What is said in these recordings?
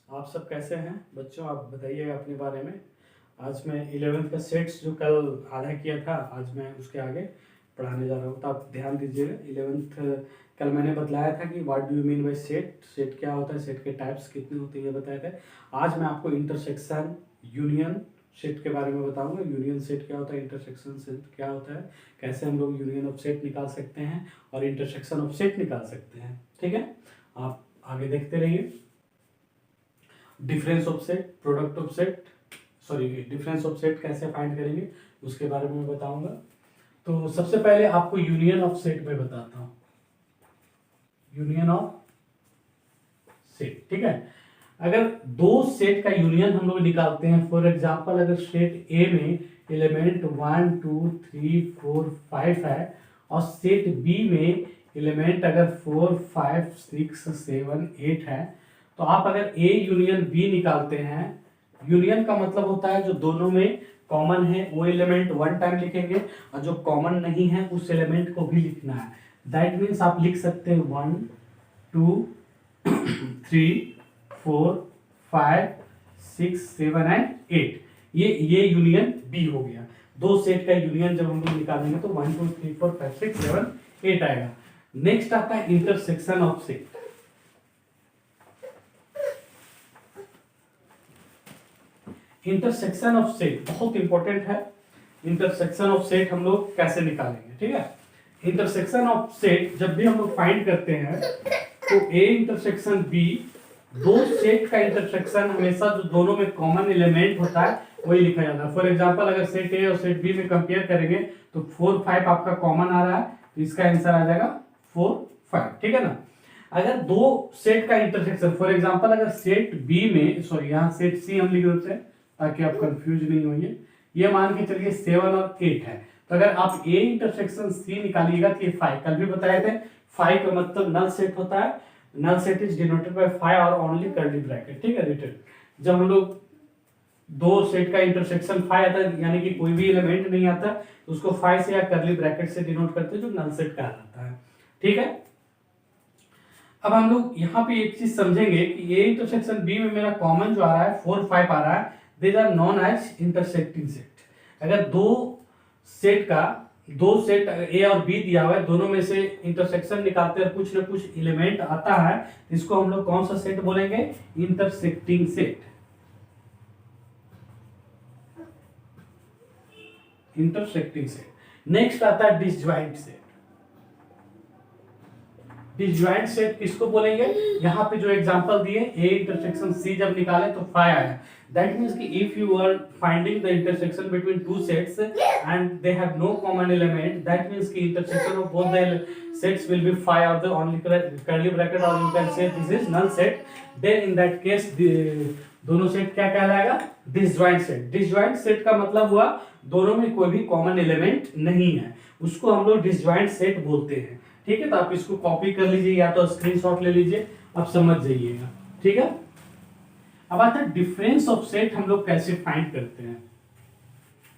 आप सब कैसे हैं बच्चों? आप बताइएगा अपने बारे में। आज मैं 11th का सेट्स जो कल आधा किया था, आज मैं उसके आगे पढ़ाने जा रहा हूँ, तो आप ध्यान दीजिएगा। 11th कल मैंने बतलाया था कि what do you mean by set, set क्या होता है, सेट के टाइप्स कितने होते हैं ये बताए थे। आज मैं आपको इंटरसेक्शन, यूनियन सेट के बारे में बताऊंगा। यूनियन सेट क्या होता है, इंटरसेक्शन सेट क्या होता है, कैसे हम लोग यूनियन ऑफ सेट निकाल सकते हैं और इंटरसेक्शन ऑफ सेट निकाल सकते हैं। ठीक है, आप आगे देखते रहिए। Difference of set, product of set, sorry difference of set कैसे फाइंड करेंगे उसके बारे में बताऊंगा। तो सबसे पहले आपको यूनियन ऑफ सेट में बताता हूं। यूनियन ऑफ सेट, ठीक है। अगर दो सेट का यूनियन हम लोग निकालते हैं, फॉर एग्जांपल अगर सेट ए में एलिमेंट 1 2 3 4 5 है और सेट बी में एलिमेंट अगर 4 5 6 7 8 है, तो आप अगर ए यूनियन बी निकालते हैं, यूनियन का मतलब होता है जो दोनों में कॉमन है वो एलिमेंट वन टाइम लिखेंगे और जो कॉमन नहीं है उस एलिमेंट को भी लिखना है। दैट मीन्स आप लिख सकते हैं 1 2 3 4 5 6 7 एंड 8। ये यूनियन बी हो गया। दो सेट का यूनियन जब हम लोग निकालेंगे तो 1 2 3 4 5 6 7 8 आएगा। नेक्स्ट आता है intersection of set. Intersection of set बहुत इंपॉर्टेंट है। इंटरसेक्शन ऑफ सेट हम लोग कैसे निकालेंगे, ठीक है। इंटरसेक्शन ऑफ सेट जब भी हम लोग फाइंड करते हैं तो ए इंटरसेक्शन बी, दो सेट का इंटरसेक्शन हमेशा जो दोनों में कॉमन एलिमेंट होता है वही लिखा जाता है। फॉर एग्जांपल अगर सेट ए और सेट बी में कंपेयर करेंगे तो 4 5 आपका कॉमन आ रहा है, तो इसका आंसर आ जाएगा 4 5, ठीक है ना। अगर दो सेट का इंटरसेक्शन, फॉर एग्जांपल अगर सेट बी में, सॉरी यहाँ सेट सी हम लिख देते हैं ताकि आप कंफ्यूज नहीं होइए, ये मान के चलिए 7 और 8 है, तो अगर आप ए इंटरसेक्शन सी निकालिएगा तो ये 5, कल भी बताए थे 5 का मतलब नल सेट होता है। Null set is denoted by 5 और ओनली कर्ली ब्रैकेट, ठीक है। रिटर्न जब हम लोग दो सेट का इंटरसेक्शन 5 आता है यानी कि कोई भी एलिमेंट नहीं आता तो उसको 5 से या कर्ली ब्रैकेट से डिनोट करते हैं, जो नल सेट कहा जाता है, ठीक है। अब हम लोग यहाँ पे एक चीज समझेंगे कि ए इंटरसेक्शन बी में मेरा कॉमन जो आ रहा है 4 5 आ रहा है, these are known as intersecting set. अगर दो सेट ए और बी दिया हुआ है, दोनों में से इंटरसेक्शन निकालते हैं, कुछ ना कुछ एलिमेंट आता है, इसको हम लोग कौन सा सेट बोलेंगे? Intersecting set. Intersecting set. Next आता है डिसजॉइंट सेट। डिसजॉइंट सेट किसको बोलेंगे? यहाँ पे जो एग्जांपल दिए, ए इंटरसेक्शन सी जब निकाले तो 5 आया। दैट मींस कि if you are finding the intersection between two sets and they have no common element, that means कि intersection of both the sets will be 5 और द ओनली कर्ली ब्रैकेट, और you can say this is null set. Then in that case दोनों set क्या कहलाएगा? Disjoint set. Disjoint set का मतलब हुआ दोनों में कोई भी कॉमन एलिमेंट नहीं है, उसको हम लोग डिसजॉइंट सेट बोलते हैं, ठीक है। तो आप इसको कॉपी कर लीजिए या तो स्क्रीनशॉट ले लीजिए, आप समझ जाइएगा, ठीक है। अब आता है डिफरेंस ऑफ सेट हम लोग कैसे फाइंड करते हैं।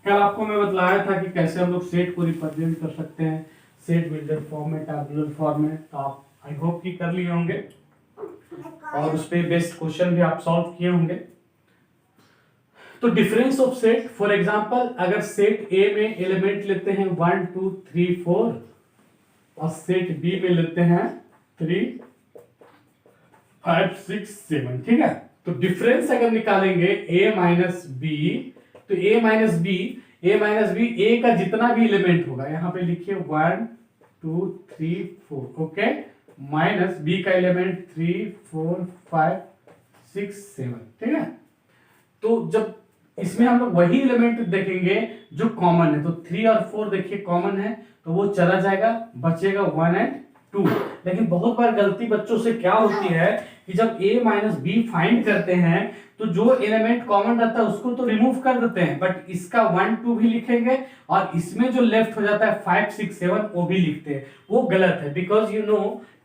कल आपको मैं बतलाया था कि कैसे हम लोग सेट को रिप्रेजेंट कर सकते हैं, सेट बिल्डर फॉर्म में, टैबुलर फॉर्म में। तो आप आई होप कि कर लिए होंगे और उस पे बेस्ड क्वेश्चन भी आप सॉल्व किए होंगे। तो difference of set, for example अगर सेट ए में एलिमेंट लेते हैं 1 2 3 4 और सेट बी में लेते हैं 3 5 6 7, ठीक है। तो डिफरेंस अगर निकालेंगे a माइनस बी, तो a माइनस बी ए का जितना भी एलिमेंट होगा, यहां पे लिखिए 1 2 3 4, ओके, माइनस बी का एलिमेंट 3 4 5 6 7, ठीक है। तो जब इसमें हम लोग वही एलिमेंट देखेंगे जो कॉमन है, तो 3 और 4 देखिए कॉमन है तो वो चला जाएगा, बचेगा 1 एंड 2। लेकिन बहुत बार गलती बच्चों से क्या होती है कि जब a माइनस बी फाइंड करते हैं तो जो एलिमेंट कॉमन रहता है उसको तो रिमूव कर देते हैं, बट इसका 1 2 भी लिखेंगे और इसमें जो लेफ्ट हो जाता है 5 6 7 वो भी लिखते हैं। वो गलत है, बिकॉज यू नो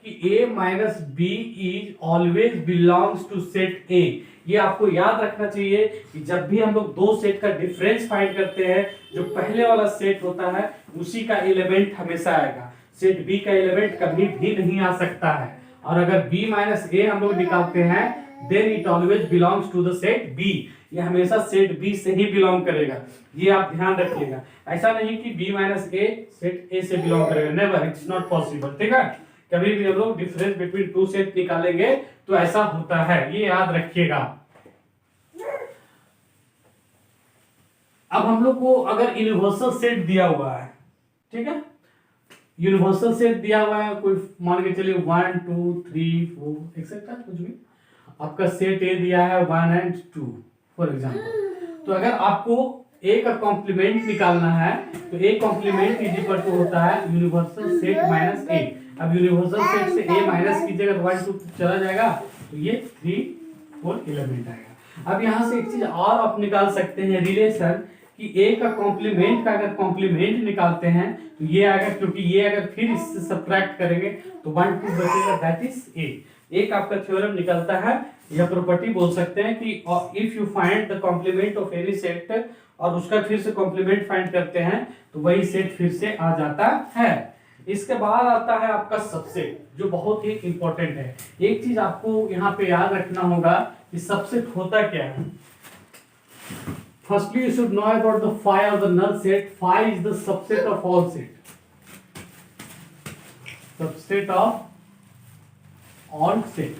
कि a minus B is always belongs to set A. ये आपको याद रखना चाहिए कि जब भी हम लोग दो सेट का डिफरेंस फाइंड करते हैं, जो पहले वाला सेट होता है उसी का एलिमेंट हमेशा आएगा, सेट बी का एलिमेंट कभी भी नहीं आ सकता है। और अगर b माइनस ए हम लोग निकालते हैं, then it always belongs to the set B. ये हमेशा सेट बी से ही बिलोंग करेगा, ये आप ध्यान रखिएगा। ऐसा नहीं कि B minus A set A से बिलोंग करेगा, नेवर, इट्स नॉट पॉसिबल, ठीक है। कभी भी हम लोग डिफरेंस बिटवीन टू सेट निकालेंगे तो ऐसा होता है, ये याद रखिएगा। अब हम लोग को अगर यूनिवर्सल सेट दिया हुआ है, ठीक है, यूनिवर्सल सेट दिया हुआ है, कोई मान के चलिए 1 2 3 4 एक्सेट्रा कुछ भी, आपका सेट ए दिया है 1 and 2 फॉर एग्जांपल। तो अगर आपको ए का कॉम्प्लीमेंट निकालना है तो A complement is equal to होता है यूनिवर्सल सेट माइनस ए। अब यूनिवर्सल सेट से ए माइनस कीजिएगा तो 1 2 चला जाएगा, तो ये 3 4 एलिमेंट आएगा। अब यहाँ से एक चीज और आप निकाल सकते हैं रिलेशन, कि ए का कॉम्प्लीमेंट का अगर कॉम्प्लीमेंट निकालते हैं तो ये आएगा, क्योंकि ये अगर फिर इससे सब्ट्रैक्ट करेंगे तो 1 2 बचेगा, दैट इज ए। एक आपका थ्योरम निकलता है, यह प्रॉपर्टी बोल सकते हैं कि if you find the complement of any set और उसका फिर से कॉम्प्लीमेंट फाइंड करते हैं तो वही सेट फिर से आ जाता है। इसके बाद आता है आपका सबसेट, जो बहुत ही इंपॉर्टेंट है। एक चीज आपको यहाँ पे याद रखना होगा कि सबसेट होता क्या है। Firstly, you should know about the phi or the null set. Phi is the subset of all set. Subset of all set.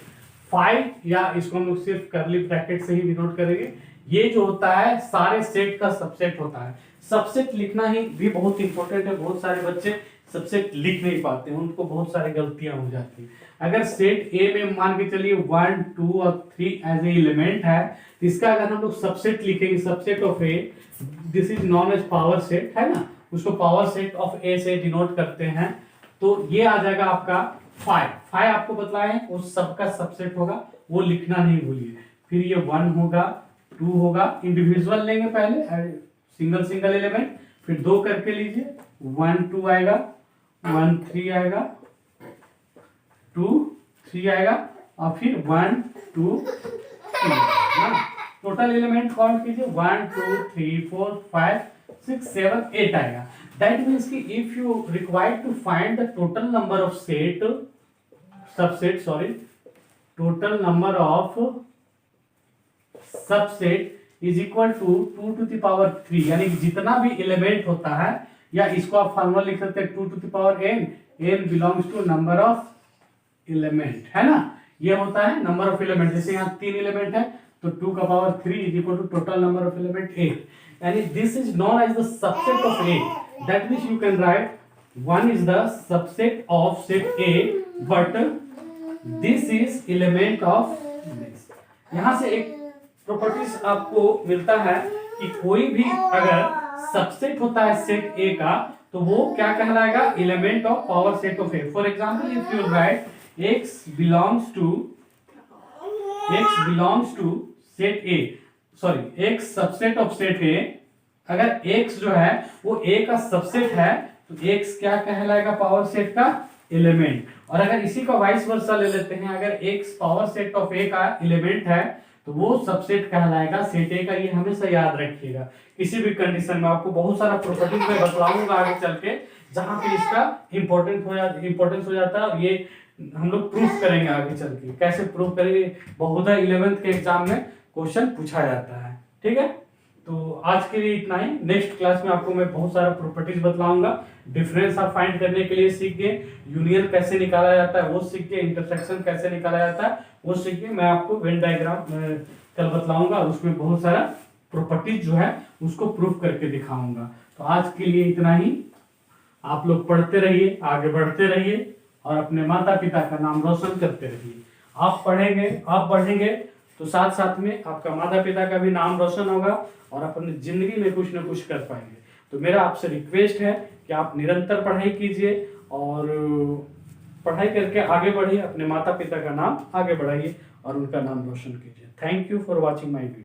Phi या इसको हम लोग सिर्फ कर्ली ब्रैकेट से ही डिनोट करेंगे। ये जो होता है सारे सेट का सबसेट होता है। सबसेट लिखना ही भी बहुत इंपॉर्टेंट है। बहुत सारे बच्चे सबसेट लिख नहीं पाते हैं, उनको बहुत सारी गलतियां हो जाती है। अगर सेट ए में मान के चलिए 1 2 और 3 एज ए एलिमेंट है, तो इसका अगर हम लोग सबसेट लिखेंगे, subset of A, this is known as power set, है ना, उसको पावर सेट ऑफ ए से डिनोट करते हैं, तो ये आ जाएगा आपका 5। 5 आपको बतलाएं वो सबका सबसेट होगा, वो लिखना नहीं भूलिए। फिर ये 1 होगा, 2 होगा, इंडिविजुअल लेंगे पहले सिंगल सिंगल एलिमेंट, फिर 2 करके लीजिए, 1 2 आएगा, 1 3 आएगा, 2 3 आएगा, और फिर 1 2 3। टोटल एलिमेंट काउंट कीजिए, 1 2 3 4 5 6 7 8 आएगा। दैट मीन्स कि if you require to find the total number of set subset, sorry, total number of subset is equal to 2 to the power 3, यानी जितना भी एलिमेंट होता है, या इसको आप फॉर्मूला लिख सकते हैं 2 to the power n, n belongs to number of element, है ना, ये होता है नंबर ऑफ एलिमेंट। जैसे यहाँ 3 एलिमेंट है तो 2 का power 3 is equal to total number of element 8, यानी this is known as the subset of A. That means you can write 1 is the subset of set A, but this is element of this. यहां से एक properties आपको मिलता है कि कोई भी अगर सबसेट होता है सेट ए का तो वो क्या कहलाएगा, element of power set of A. For example if you right x belongs to set A, sorry x subset of set A, अगर x जो है वो A का सबसेट है तो x क्या कहलाएगा, पावर सेट का एलिमेंट। और अगर इसी का वाइस वर्सा ले लेते हैं, अगर x power set of A का एलिमेंट है तो वो सबसेट कहलाएगा सेट A का। ये हमेशा याद रखिएगा। किसी भी कंडीशन में आपको बहुत सारा प्रॉपर्टीज में बतलाऊंगा आगे चल के, जहां पे इसका इंपॉर्टेंस हो जाता है, और ये हम लोग प्रूफ करेंगे आगे चल के। कैसे प्रूफ करेंगे, बहुधा 11th के एग्जाम में क्वेश्चन पूछा जाता है, ठीक है। तो आज के लिए इतना ही। नेक्स्ट क्लास में आपको मैं बहुत सारा प्रॉपर्टीज बतलाऊंगा। डिफरेंस आप फाइंड करने के लिए सीख गए, यूनियन कैसे निकाला जाता है वो सीख गए, इंटरसेक्शन कैसे निकाला जाता है वो सीख गए। मैं आपको वेन डायग्राम कल बतलाऊंगा और उसमें बहुत सारा प्रॉपर्टीज जो है उसको प्रूफ करके दिखाऊंगा। तो आज के लिए इतना ही। आप लोग पढ़ते रहिए, आगे बढ़ते रहिए और अपने माता पिता का नाम रोशन करते रहिए। आप पढ़ेंगे, आप बढ़ेंगे तो साथ साथ में आपका माता पिता का भी नाम रोशन होगा और अपनी जिंदगी में कुछ ना कुछ कर पाएंगे। तो मेरा आपसे रिक्वेस्ट है कि आप निरंतर पढ़ाई कीजिए और पढ़ाई करके आगे बढ़िए, अपने माता पिता का नाम आगे बढ़ाइए और उनका नाम रोशन कीजिए। Thank you for watching my video.